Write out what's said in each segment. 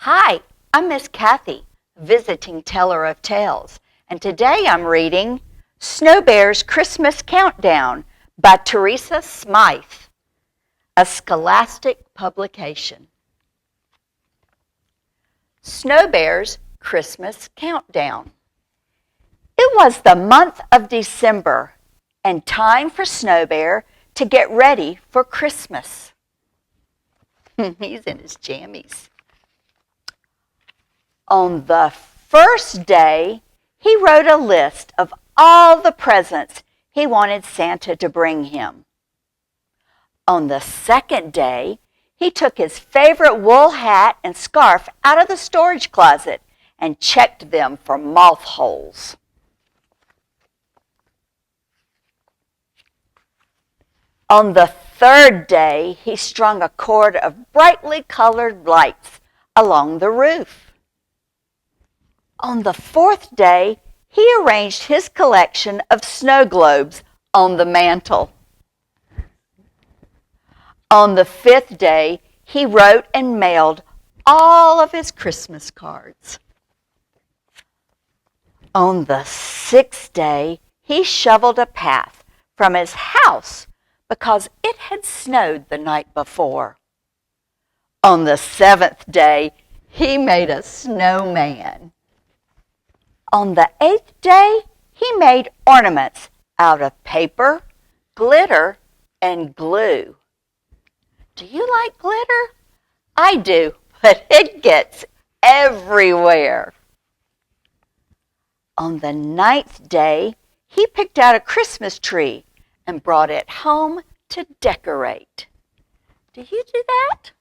Hi, I'm Miss Kathy, visiting teller of tales, and today I'm reading Snow Bear's Christmas Countdown by Teresa Smythe, a scholastic publication. Snow Bear's Christmas Countdown. It was the month of December and time for Snow Bear to get ready for Christmas. He's in his jammies. On the first day, he wrote a list of all the presents he wanted Santa to bring him. On the second day, he took his favorite wool hat and scarf out of the storage closet and checked them for moth holes. On the third day, he strung a cord of brightly colored lights along the roof. On the fourth day, he arranged his collection of snow globes on the mantle. On the fifth day, he wrote and mailed all of his Christmas cards. On the sixth day, he shoveled a path from his house because it had snowed the night before. On the seventh day, he made a snowman. On the eighth day, he made ornaments out of paper, glitter, and glue. Do you like glitter? I do, but it gets everywhere. On the ninth day, he picked out a Christmas tree and brought it home to decorate. Do you do that?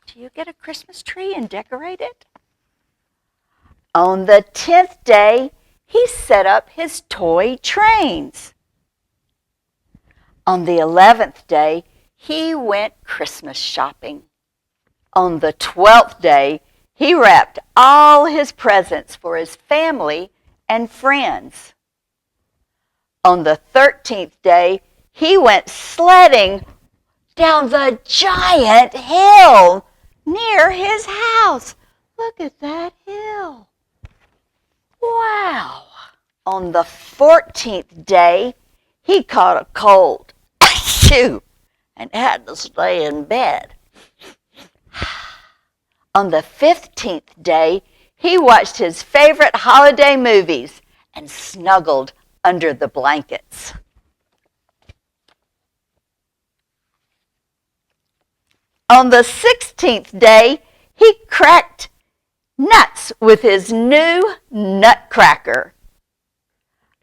Do you get a Christmas tree and decorate it? On the 10th day, he set up his toy trains. On the 11th day, he went Christmas shopping. On the 12th day, he wrapped all his presents for his family and friends. On the 13th day, he went sledding down the giant hill near his house. Look at that hill. Wow. On the 14th day, he caught a cold and had to stay in bed. On the 15th day, he watched his favorite holiday movies and snuggled under the blankets. On the 16th day, he cracked nuts with his new nutcracker.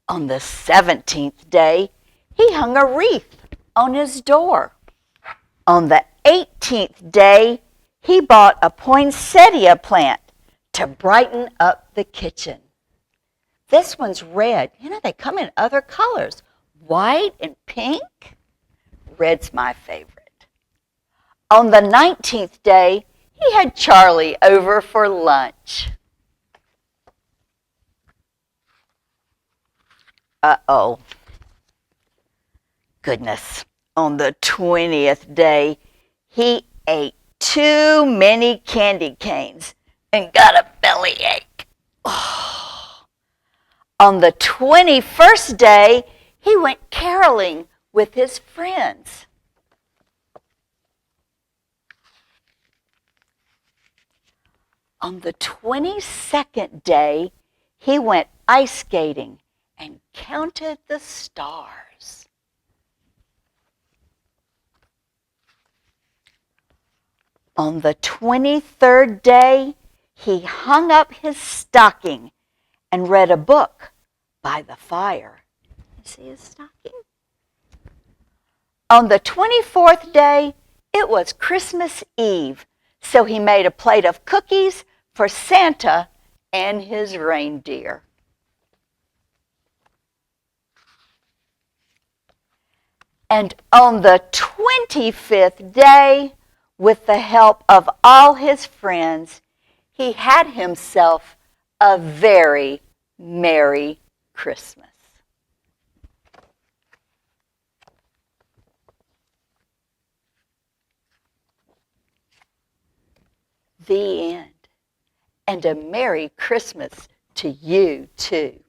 On the 17th day, he hung a wreath on his door. On the 18th day, he bought a poinsettia plant to brighten up the kitchen. This one's red. You know, they come in other colors, white and pink. Red's my favorite. On the 19th day, he had Charlie over for lunch. Uh-oh. Goodness. On the 20th day, he ate too many candy canes and got a bellyache. Oh. On the 21st day, he went caroling with his friends. On the 22nd day, he went ice skating and counted the stars. On the 23rd day, he hung up his stocking and read a book by the fire. You see his stocking? On the 24th day, it was Christmas Eve, so he made a plate of cookies for Santa and his reindeer. And on the 25th day, with the help of all his friends, he had himself a very Merry Christmas. The end. And a Merry Christmas to you, too.